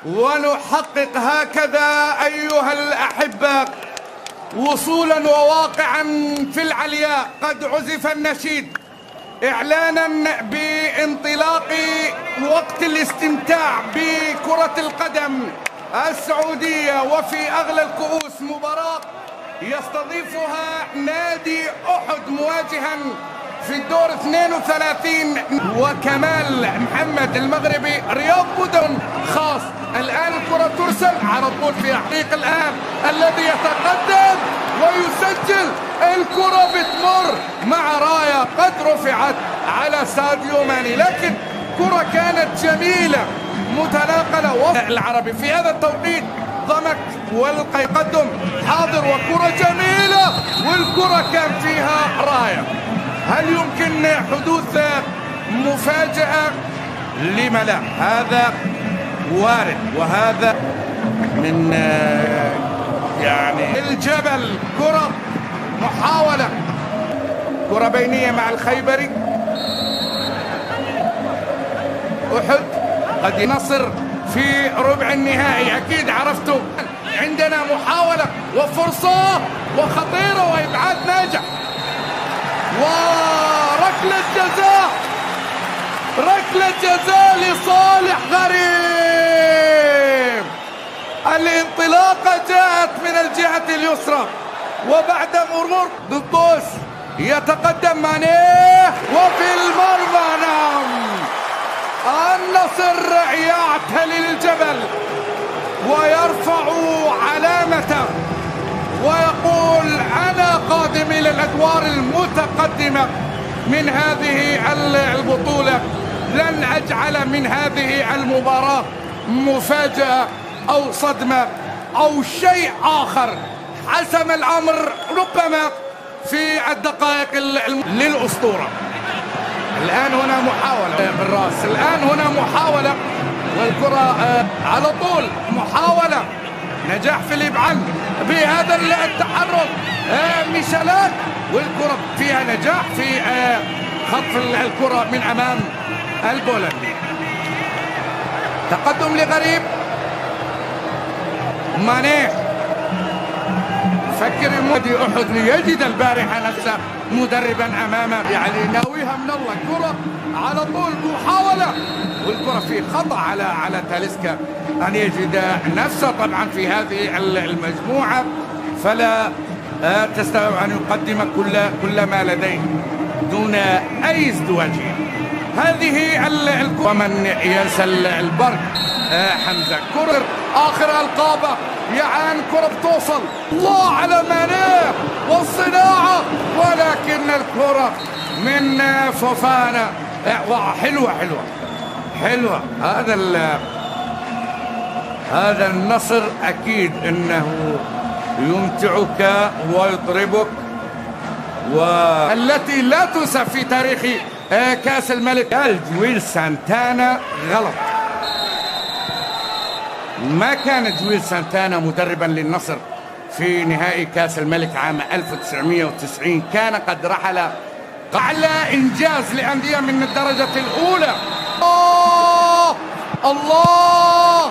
ونحقق هكذا أيها الأحبة وصولا وواقعا في العلياء. قد عزف النشيد إعلانا بانطلاق وقت الاستمتاع بكرة القدم السعودية، وفي أغلى الكؤوس مباراة يستضيفها نادي أحد مواجها في الدور 32 وكمال محمد المغربي رياض مدن خاص. الآن الكرة ترسل على طول في حقيقة الآن الذي يتقدم ويسجل. الكرة بتمر مع راية قد رفعت على ساديو ماني، لكن كرة كانت جميلة متناقلة. العربي في هذا التوقيت ضمك والتقدم حاضر وكرة جميلة، والكرة كان فيها راية. هل يمكن حدوث مفاجأة؟ لم لا؟ هذا وارد، وهذا من يعني الجبل. كرة محاولة، كرة بينية مع الخيبري. أحد قد ينصر في ربع النهائي، أكيد عرفتوا. عندنا محاولة وفرصة وخطيرة وإبعاد ناجح وركلة جزاء، ركلة جزاء لصالح غريب. الانطلاقة جاءت من الجهة اليسرى، وبعد مرور بالطوس يتقدم مانيه وفي المرمى. نعم، النصر يعتلي الجبل ويرفع علامته ويقول أنا قادم إلى الأدوار المتقدمة من هذه البطولة. لن أجعل من هذه المباراة مفاجأة أو صدمة أو شيء آخر. حسم الأمر ربما في الدقائق للأسطورة. الآن هنا محاولة بالرأس، الآن هنا محاولة والكرة على طول محاولة، نجاح في الإبعاد بهذا التحرك. ميشيلات والكرة فيها نجاح في خطف الكرة من أمام البولندي. تقدم لغريب مانيه. فكر نادي أحد ليجد البارحة نفسه مدربا أمامه، يعني ناويها من الله. كرة على طول محاولة، والكرة في خطأ على تاليسكا أن يجد نفسه طبعا في هذه المجموعة، فلا تستطيع أن يقدم كل ما لديه دون أي ازدواجية. هذه الكرة ومن ينسى البرق حمزة. كرة آخر القابة يعان، كرة بتوصل الله على مانيه والصناعة، ولكن الكرة من فوفانا حلوة حلوة حلوة. هذا النصر أكيد أنه يمتعك ويطربك، والتي لا تنسى في تاريخ كأس الملك. جويل سانتانا غلط، ما كان جويل سانتانا مدربا للنصر في نهائي كأس الملك عام 1990. كان قد رحل على إنجاز لأندية من الدرجة الأولى. الله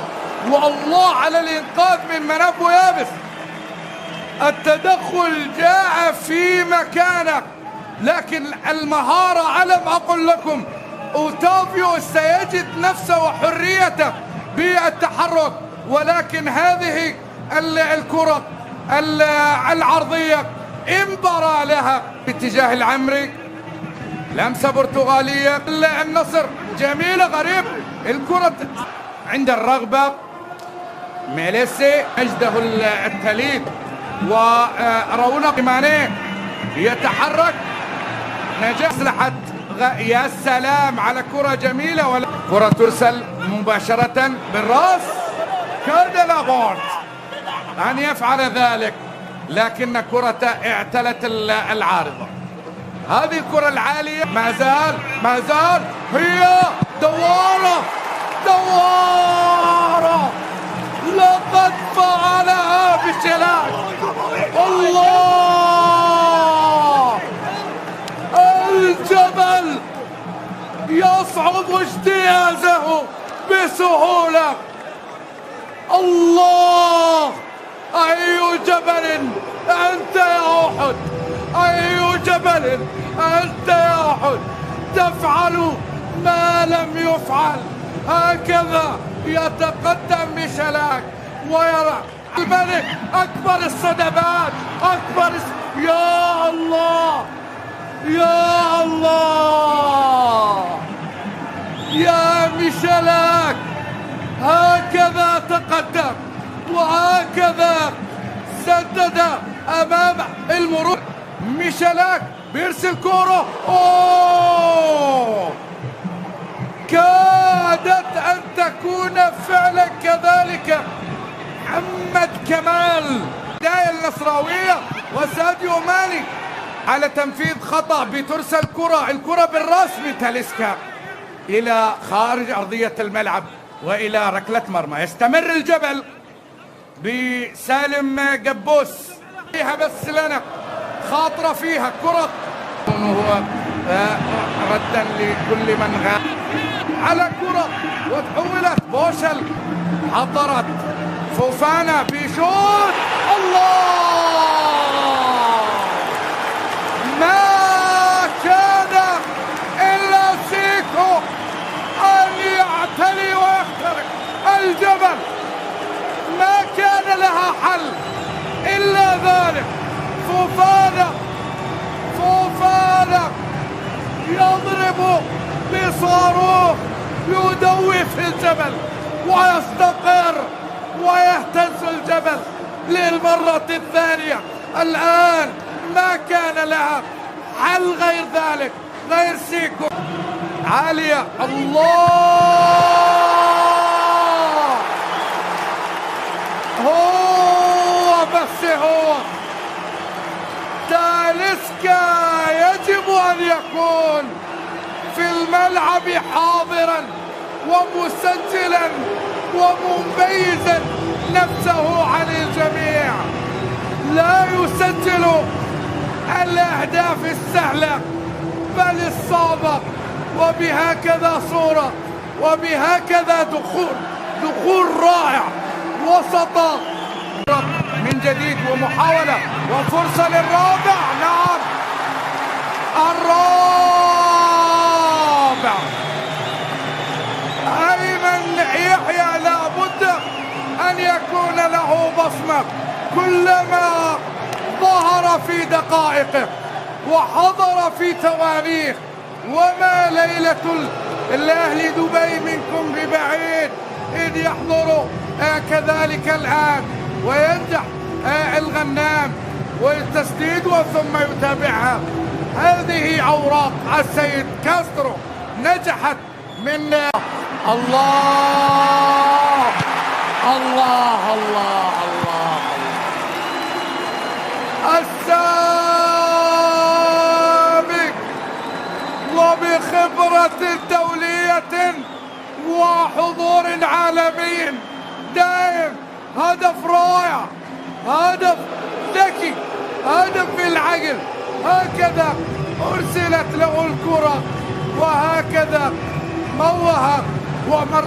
والله على الإنقاذ من مناب ويابس. التدخل جاء في مكانه، لكن المهارة ألم أقل لكم أوتافيو سيجد نفسه وحريته بالتحرك، ولكن هذه الكرة العرضية انبرى لها باتجاه العمري. لمسة برتغالية النصر جميلة. غريب الكرة عند الرغبة. ميليسي مجده التليد ورونق مانيه يتحرك. نجاح مصلحة يا سلام على كرة جميلة، ولا كرة ترسل مباشرة بالراس. كاد لابورت أن يفعل ذلك، لكن كرة اعتلت العارضة. هذه الكرة العالية ما زال هي دوارة. لقد فعلها ميشيلات. الله، الجبل يصعب اجتيازه بسهولة. الله! أي جبل أنت يا أحد، أي جبل أنت يا أحد، تفعل ما لم يفعل. هكذا يتقدم ميشيلاك ويرى الملك أكبر الصدمات، يا الله يا الله يا ميشيلاك. هكذا تقدم وهكذا سدد أمام المرور. ميشيلاك بيرسل كورة، أوه! كادت أن تكون فعلا كذلك. محمد كمال بداية النصراوية وساديو ماني على تنفيذ خطأ، بترسل الكرة بالراس من تاليسكا إلى خارج أرضية الملعب وإلى ركلة مرمى. يستمر الجبل بسالم قبوس فيها، بس لنا خاطرة فيها كرة، هو ردا لكل من غاب على كرة وتحولت بوشل، حضرت فوفانا بشوط. الله! ما كان إلا سيكو أن يعتلي ويخترق الجبل، ما كان لها حل إلا ذلك. فوفانا يضرب بصاروخ يدوي في الجبل ويستقر ويهتز الجبل للمرة الثانية. الآن ما كان لها حل غير ذلك، غير سيكو. عالية، الله! هو تاليسكا يجب أن يكون في الملعب حاضرا ومسجلا ومميزا نفسه عن الجميع. لا يسجل الأهداف السهلة بل الصعبة، وبهكذا صورة وبهكذا دخول رائع وسط من جديد ومحاولة وفرصة للرابع. نعم، الرابع. أيمن يحيى لابد أن يكون له بصمة، كلما ظهر في دقائقه وحضر في تواريخ. وما ليلة الأهلي دبي منكم ببعيد إذ يحضر كذلك الآن، وينجح الغنام والتسديد وثم يتابعها. هذه أوراق السيد كاسترو نجحت من الله الله الله الله السابق، وبخبرة دولية وحضور عالمي دائم. هدف رائع، هدف ذكي، هدف بالعقل. هكذا أرسلت له الكرة وهكذا موه ومر.